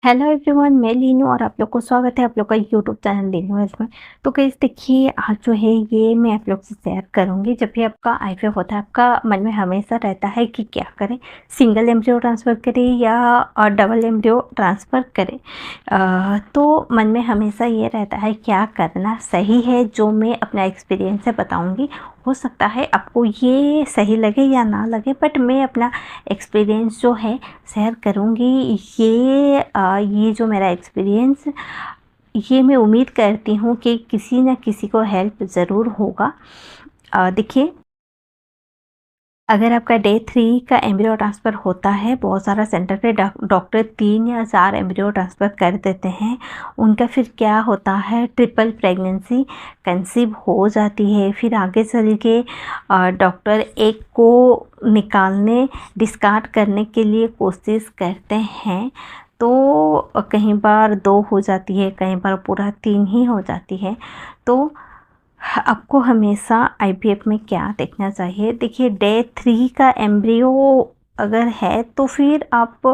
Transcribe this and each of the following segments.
Hello everyone, मैं लीनू और आप लोग को स्वागत है आप लोग का यूट्यूब चैनल लीनू हेल्थ में। तो गाइस देखिए, आज जो है ये मैं आप लोग से शेयर करूंगी। जब भी आपका आईवीएफ होता है, आपका मन में हमेशा रहता है कि क्या करें, सिंगल एम्ब्रियो ट्रांसफ़र करें या डबल एम्ब्रियो ट्रांसफ़र करें। तो मन में हमेशा ये रहता है क्या करना सही है। जो मैं अपना एक्सपीरियंस से बताऊँगी, हो सकता है आपको ये सही लगे या ना लगे, बट मैं अपना एक्सपीरियंस जो है शेयर करूँगी। ये जो मेरा एक्सपीरियंस, ये मैं उम्मीद करती हूँ कि किसी न किसी को हेल्प ज़रूर होगा। देखिए, अगर आपका डे 3 का एम्ब्रियो ट्रांसफ़र होता है, बहुत सारा सेंटर पे डॉक्टर 3 या 4 एम्ब्रियो ट्रांसफ़र कर देते हैं। उनका फिर क्या होता है, ट्रिपल प्रेगनेंसी कंसीव हो जाती है। फिर आगे चल के डॉक्टर एक को निकालने, डिस्कार्ड करने के लिए कोशिश करते हैं। तो कई बार 2 हो जाती है, कई बार पूरा 3 ही हो जाती है। तो आपको हमेशा आईवीएफ में क्या देखना चाहिए। देखिए, डे 3 का एम्ब्रियो अगर है तो फिर आप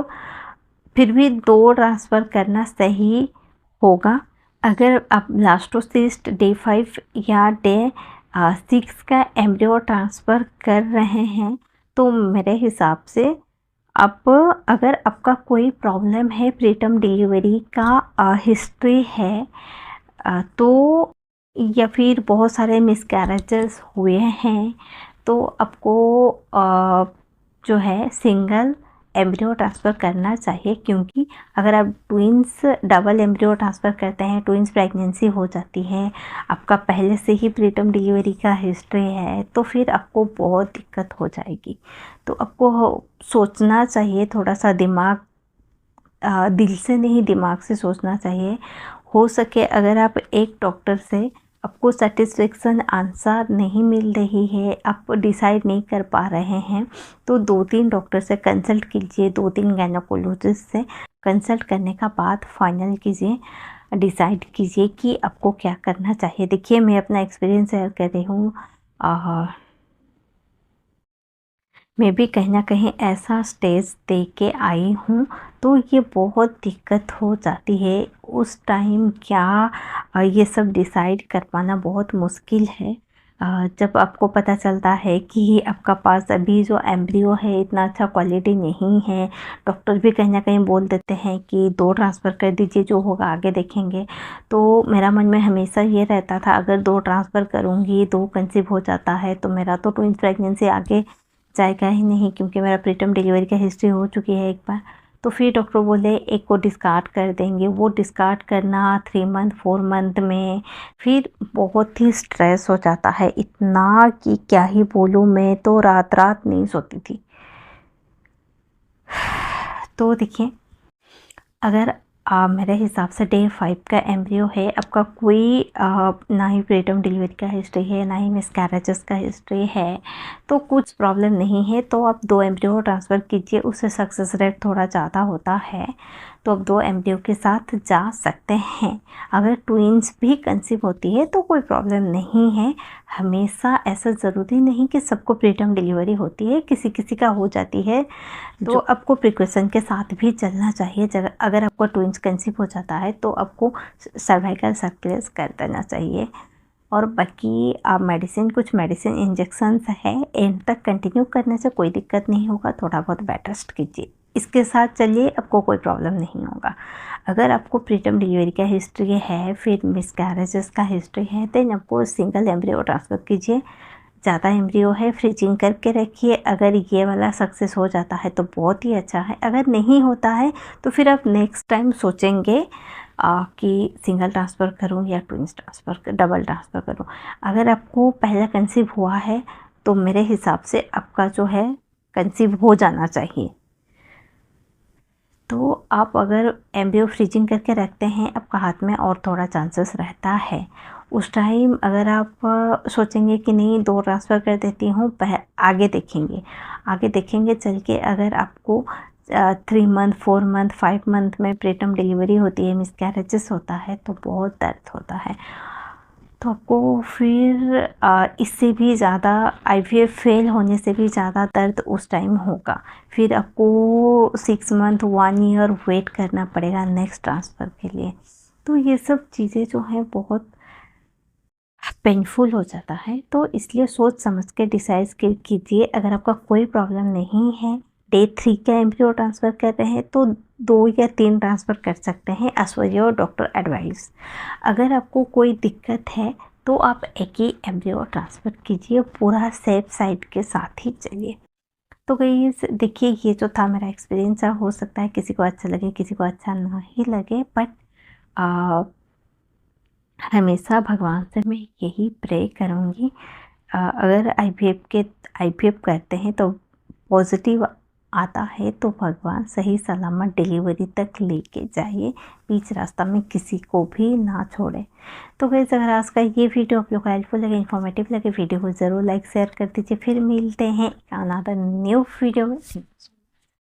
फिर भी 2 ट्रांसफ़र करना सही होगा। अगर आप ब्लास्टोसिस्ट डे 5 या डे 6 का एम्ब्रियो ट्रांसफ़र कर रहे हैं, तो मेरे हिसाब से आप, अगर आपका कोई प्रॉब्लम है, प्रीटर्म डिलीवरी का हिस्ट्री है, तो या फिर बहुत सारे मिसकैरेजेस हुए हैं, तो आपको जो है सिंगल एम्ब्रियो ट्रांसफ़र करना चाहिए। क्योंकि अगर आप ट्विन्स डबल एम्ब्रियो ट्रांसफ़र करते हैं, ट्विन्स प्रेगनेंसी हो जाती है, आपका पहले से ही प्रीटर्म डिलीवरी का हिस्ट्री है, तो फिर आपको बहुत दिक्कत हो जाएगी। तो आपको सोचना चाहिए, थोड़ा सा दिमाग, दिल से नहीं दिमाग से सोचना चाहिए। हो सके अगर आप एक डॉक्टर से आपको सेटिस्फेक्शन आंसर नहीं मिल रही है, आप डिसाइड नहीं कर पा रहे हैं, तो 2-3 डॉक्टर से कंसल्ट कीजिए, 2-3 गायनेकोलॉजिस्ट से कंसल्ट करने का बाद फाइनल कीजिए, डिसाइड कीजिए कि आपको क्या करना चाहिए। देखिए, मैं अपना एक्सपीरियंस शेयर कर रही हूँ। मैं भी कहीं न कहीं ऐसा स्टेज दे के आई हूँ, तो ये बहुत दिक्कत हो जाती है। उस टाइम क्या ये सब डिसाइड कर पाना बहुत मुश्किल है। जब आपको पता चलता है कि आपका पास अभी जो एम्ब्रियो है इतना अच्छा क्वालिटी नहीं है, डॉक्टर भी कहीं न कहीं बोल देते हैं कि 2 ट्रांसफ़र कर दीजिए, जो होगा आगे देखेंगे। तो मेरा मन में हमेशा ये रहता था, अगर 2 ट्रांसफ़र करूँगी, 2 कंसीव हो जाता है, तो मेरा तो ट्विन्स प्रेगनेंसी आगे जाएगा ही नहीं, क्योंकि मेरा प्रीटर्म डिलीवरी का हिस्ट्री हो चुकी है एक बार। तो फिर डॉक्टर बोले एक को डिस्कार्ड कर देंगे। वो डिस्कार्ड करना 3 मंथ 4 मंथ में फिर बहुत ही स्ट्रेस हो जाता है, इतना कि क्या ही बोलूँ, मैं तो रात रात नहीं सोती थी। तो देखिए, अगर मेरे हिसाब से डे 5 का एम्ब्रियो है, आपका कोई ना ही प्रीटर्म डिलीवरी का हिस्ट्री है, ना ही मिसकैरेजेस का हिस्ट्री है, तो कुछ प्रॉब्लम नहीं है, तो आप 2 एम्ब्रियो ट्रांसफ़र कीजिए। उससे सक्सेस रेट थोड़ा ज़्यादा होता है, तो आप 2 एम्ब्रियो के साथ जा सकते हैं। अगर ट्विन्स भी कंसीव होती है तो कोई प्रॉब्लम नहीं है। हमेशा ऐसा ज़रूरी नहीं कि सबको प्रीटर्म डिलीवरी होती है, किसी किसी का हो जाती है। तो आपको प्रिकॉशन के साथ भी चलना चाहिए। अगर आपको ट्विन्स कंसीव हो जाता है, तो आपको सर्वाइकल सर्कुलेट कर देना चाहिए। और बाकी आप कुछ मेडिसिन इंजेक्शंस है, एंड तक कंटिन्यू करने से कोई दिक्कत नहीं होगा। थोड़ा बहुत बेड रेस्ट कीजिए, इसके साथ चलिए, आपको कोई प्रॉब्लम नहीं होगा। अगर आपको प्रीटर्म डिलीवरी का हिस्ट्री है, फिर मिसकैरेजेस का हिस्ट्री है, देन आपको सिंगल एम्ब्रियो ट्रांसफ़र कीजिए। ज़्यादा एम्ब्रियो है, फ्रीजिंग करके रखिए। अगर ये वाला सक्सेस हो जाता है तो बहुत ही अच्छा है, अगर नहीं होता है तो फिर आप नेक्स्ट टाइम सोचेंगे कि सिंगल ट्रांसफ़र करूं या ट्विन्स ट्रांसफ़र डबल ट्रांसफ़र करूं। अगर आपको पहला कंसीव हुआ है, तो मेरे हिसाब से आपका जो है कंसीव हो जाना चाहिए। तो आप अगर एम्ब्रियो फ्रीजिंग करके रखते हैं, आपका हाथ में और थोड़ा चांसेस रहता है। उस टाइम अगर आप सोचेंगे कि नहीं 2 ट्रांसफ़र कर देती हूँ, आगे देखेंगे चल के, अगर आपको 3 मंथ 4 मंथ 5 मंथ में प्रीटर्म डिलीवरी होती है, मिसकैरेजेस होता है, तो बहुत दर्द होता है। तो आपको फिर इससे भी ज़्यादा आईवीएफ फेल होने से भी ज़्यादा दर्द उस टाइम होगा। फिर आपको 6 मंथ 1 ईयर वेट करना पड़ेगा नेक्स्ट ट्रांसफ़र के लिए। तो ये सब चीज़ें जो हैं बहुत पेनफुल हो जाता है। तो इसलिए सोच समझ के डिसाइड कीजिए। अगर आपका कोई प्रॉब्लम नहीं है, डे 3 का एम्ब्रियो ट्रांसफ़र कर रहे हैं तो 2 या 3 ट्रांसफ़र कर सकते हैं as per your doctor advice. अगर आपको कोई दिक्कत है तो आप एक ही एम्ब्रियो ट्रांसफ़र कीजिए, पूरा सेफ साइड के साथ ही चलिए। तो गाइस देखिए, ये जो था मेरा एक्सपीरियंस, हो सकता है किसी को अच्छा लगे, किसी को अच्छा ना ही लगे, बट हमेशा भगवान से मैं यही प्रे करूँगी, अगर आईवीएफ करते हैं तो पॉजिटिव आता है तो भगवान सही सलामत डिलीवरी तक लेके जाइए, बीच रास्ता में किसी को भी ना छोड़े। तो गाइस अगर आज का ये वीडियो आप लोग को हेल्पफुल लगे, इन्फॉर्मेटिव लगे, वीडियो को ज़रूर लाइक शेयर कर दीजिए। फिर मिलते हैं अनदर न्यू वीडियो में।